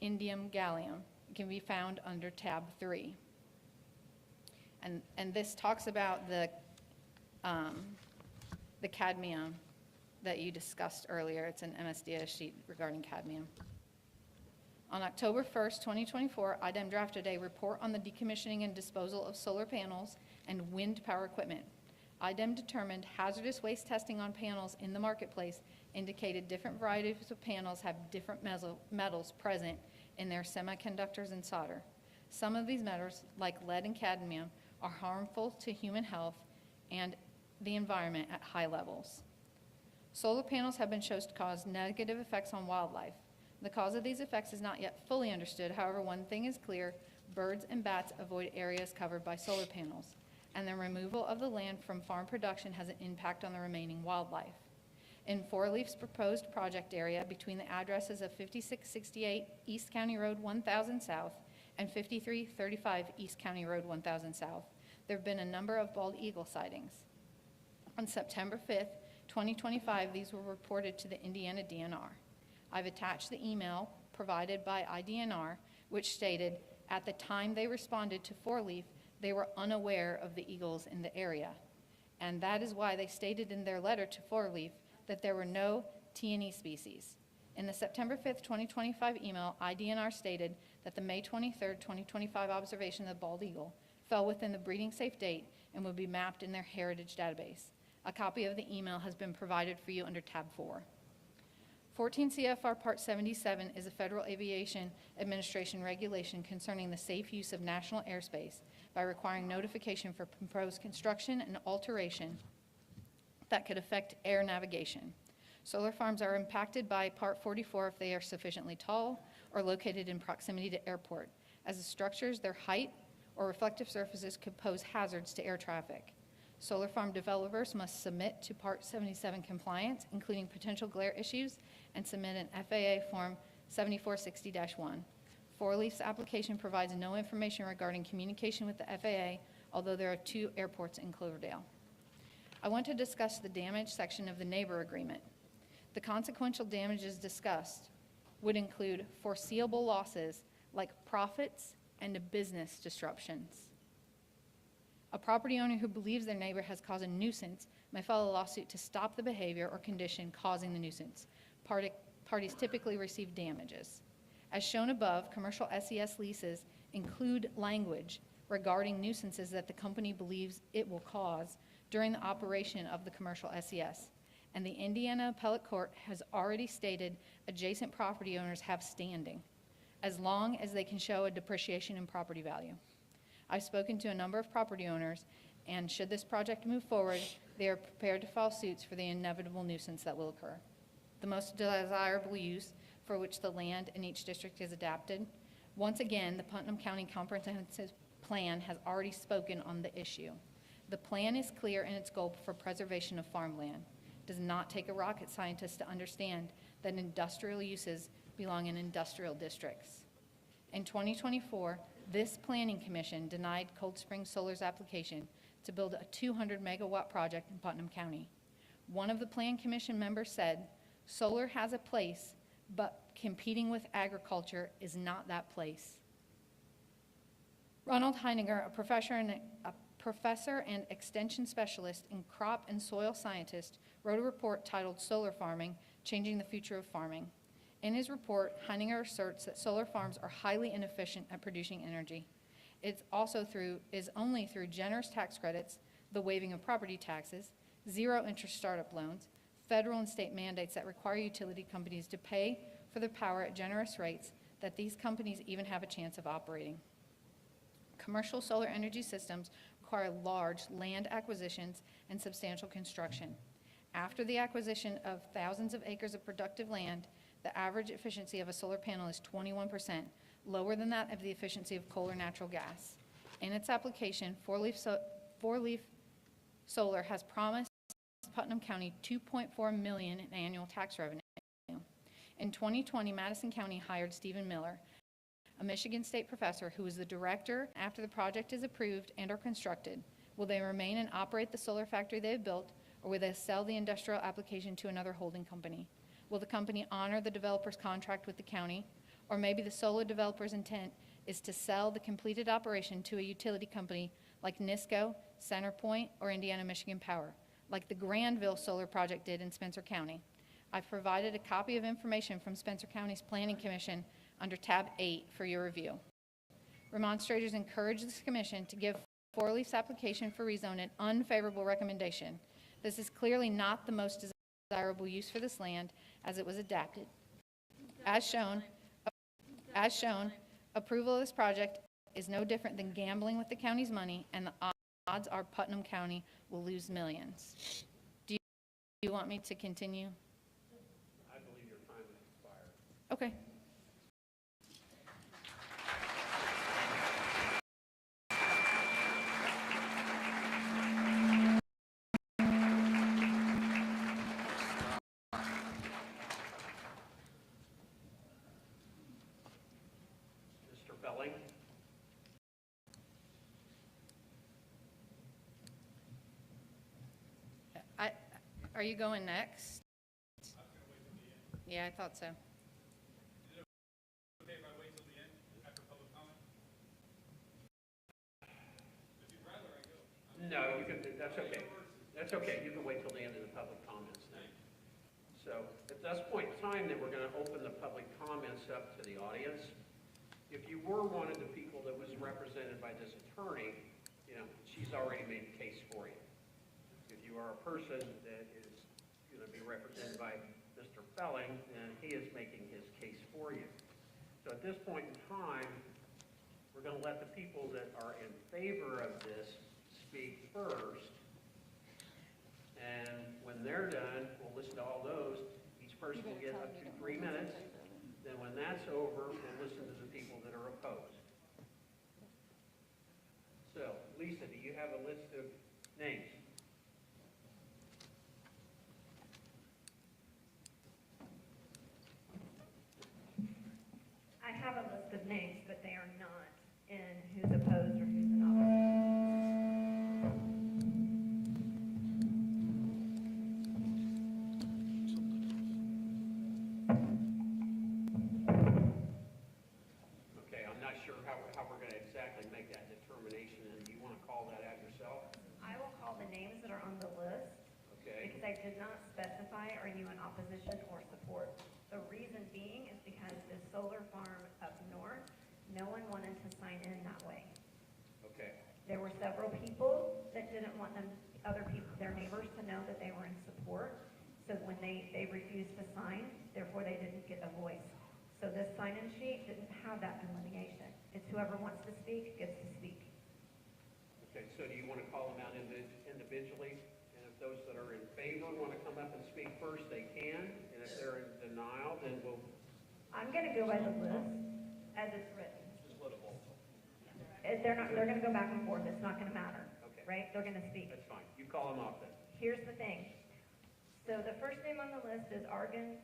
indium gallium. It can be found under tab 3. And this talks about the cadmium that you discussed earlier. It's an MSDS sheet regarding cadmium. On October 1st, 2024, IDEM drafted a report on the decommissioning and disposal of solar panels and wind power equipment. IDEM determined hazardous waste testing on panels in the marketplace indicated different varieties of panels have different metals present in their semiconductors and solder. Some of these metals, like lead and cadmium, are harmful to human health and the environment at high levels. Solar panels have been shown to cause negative effects on wildlife. The cause of these effects is not yet fully understood. However, one thing is clear: birds and bats avoid areas covered by solar panels, and the removal of the land from farm production has an impact on the remaining wildlife. In Four Leaf's proposed project area between the addresses of 5668 East County Road 1000 South and 5335 East County Road 1000 South, there have been a number of bald eagle sightings. On September 5th, 2025, these were reported to the Indiana DNR. I've attached the email provided by IDNR, which stated at the time they responded to Four Leaf, they were unaware of the eagles in the area. And that is why they stated in their letter to Four Leaf that there were no T&E species. In the September 5th, 2025 email, IDNR stated that the May 23rd, 2025 observation of the bald eagle fell within the breeding safe date and would be mapped in their heritage database. A copy of the email has been provided for you under tab 4. 14 CFR Part 77 is a Federal Aviation Administration regulation concerning the safe use of national airspace by requiring notification for proposed construction and alteration that could affect air navigation. Solar farms are impacted by Part 44 if they are sufficiently tall or located in proximity to airport, as the structures, their height, or reflective surfaces could pose hazards to air traffic. Solar farm developers must submit to Part 77 compliance, including potential glare issues, and submit an FAA Form 7460-1. Four Leaf's application provides no information regarding communication with the FAA, although there are 2 airports in Cloverdale. I want to discuss the damage section of the neighbor agreement. The consequential damages discussed would include foreseeable losses like profits and business disruptions. A property owner who believes their neighbor has caused a nuisance may file a lawsuit to stop the behavior or condition causing the nuisance. Parties typically receive damages. As shown above, commercial SES leases include language regarding nuisances that the company believes it will cause during the operation of the commercial SES. And the Indiana Appellate Court has already stated adjacent property owners have standing, as long as they can show a depreciation in property value. I've spoken to a number of property owners, and should this project move forward, they are prepared to file suits for the inevitable nuisance that will occur. The most desirable use for which the land in each district is adapted. Once again, the Putnam County Comprehensive Plan has already spoken on the issue. The plan is clear in its goal for preservation of farmland. It does not take a rocket scientist to understand that industrial uses belong in industrial districts. In 2024, this Planning Commission denied Cold Spring Solar's application to build a 200 megawatt project in Putnam County. One of the Plan Commission members said, "Solar has a place, but competing with agriculture is not that place." Ronald Heininger, a professor and extension specialist in crop and soil scientist, wrote a report titled Solar Farming, Changing the Future of Farming. In his report, Heininger asserts that solar farms are highly inefficient at producing energy. It's only through generous tax credits, the waiving of property taxes, zero-interest startup loans, federal and state mandates that require utility companies to pay for their power at generous rates that these companies even have a chance of operating. Commercial solar energy systems require large land acquisitions and substantial construction. After the acquisition of thousands of acres of productive land, the average efficiency of a solar panel is 21%, lower than that of the efficiency of coal or natural gas. In its application, Four Leaf Solar has promised Putnam County $2.4 million in annual tax revenue. In 2020, Madison County hired Stephen Miller, a Michigan State professor who is the director after the project is approved and or constructed. Will they remain and operate the solar factory they have built, or will they sell the industrial application to another holding company? Will the company honor the developer's contract with the county, Or maybe the solar developer's intent is to sell the completed operation to a utility company like NISCO, CenterPoint, or Indiana Michigan Power, like the Granville Solar Project did in Spencer County. I've provided a copy of information from Spencer County's Planning Commission under tab 8 for your review. Remonstrators encourage this commission to give Four Leaf's application for rezone an unfavorable recommendation. This is clearly not the most desirable use for this land as it was adapted. As shown, approval of this project is no different than gambling with the county's money, and the odds are Putnam County will lose millions. Do you want me to continue? I believe your time has expired. Okay. Mr. Belling? Are you going next? Yeah, I thought so. Is it okay if I wait till the end after public comment? If you'd rather I go. No, you can, that's okay. That's okay. You can wait till the end of the public comments then. So at this point in time, then we're going to open the public comments up to the audience. If you were one of the people that was represented by this attorney, you know, she's already made a case for you. If you are a person that is going to be represented by Mr. Felling, then he is making his case for you. So at this point in time, we're going to let the people that are in favor of this speak first. And when they're done, we'll listen to all those. Each person will get up to 3 minutes. Then when that's over, we'll listen to the people that are opposed. So, Lisa, do you have a list of names? I have a list of names, but they are not in who's opposed or who's in opposition. Okay, I'm not sure how we're going to exactly make that determination, and do you want to call that out yourself? I will call the names that are on the list Okay. because I did not specify are you in opposition or support. The reason being is because the solar farm up north, no one wanted to sign in that way. Okay. There were several people that didn't want them, other people, their neighbors to know that they were in support. So when they refused to sign, therefore they didn't get a voice. So this sign-in sheet didn't have that delineation. It's whoever wants to speak gets to speak. Okay, so do you want to call them out individually? And if those that are in favor want to come up and speak first, they can. And if they're in denial, then we'll... I'm gonna go by the list as it's written. They're gonna go back and forth, it's not gonna matter, Okay. right? They're gonna speak. That's fine. You call them off then. Here's the thing. So the first name on the list is Argan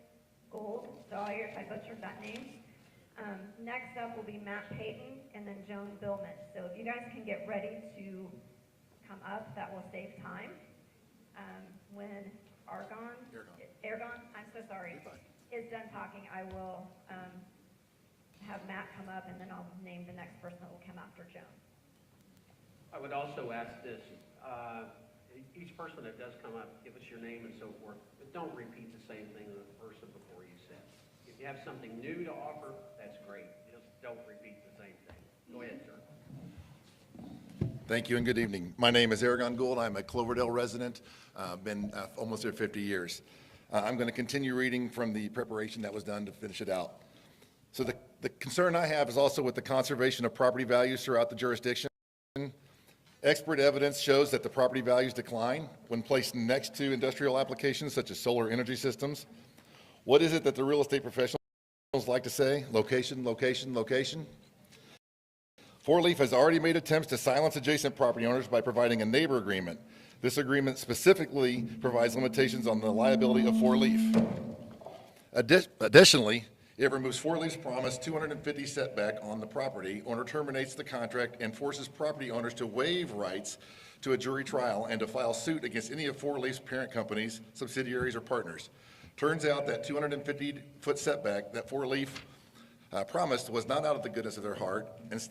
Gold, so I butchered that name. Next up will be Matt Payton and then Joan Billman. So if you guys can get ready to come up, that will save time. When Argon, I'm so sorry, is done talking, I will have Matt come up and then I'll name the next person that will come after Joan. I would also ask this, each person that does come up, give us your name and so forth, but don't repeat the same thing that the person before you said. If you have something new to offer, that's great. Just don't repeat the same thing. Go ahead, sir. Thank you and good evening. My name is Aragon Gould. I'm a Cloverdale resident. Been almost here 50 years. I'm going to continue reading from the preparation that was done to finish it out. So the concern I have is also with the conservation of property values throughout the jurisdiction. Expert evidence shows that the property values decline when placed next to industrial applications such as solar energy systems. What is it that the real estate professionals like to say? Location, location, location. Four Leaf has already made attempts to silence adjacent property owners by providing a neighbor agreement. This agreement specifically provides limitations on the liability of Four Leaf. Additionally, it removes Four Leaf's promised 250 setback on the property. Owner terminates the contract and forces property owners to waive rights to a jury trial and to file suit against any of Four Leaf's parent companies, subsidiaries, or partners. Turns out that 250-foot setback that Four Leaf promised was not out of the goodness of their heart. Instead,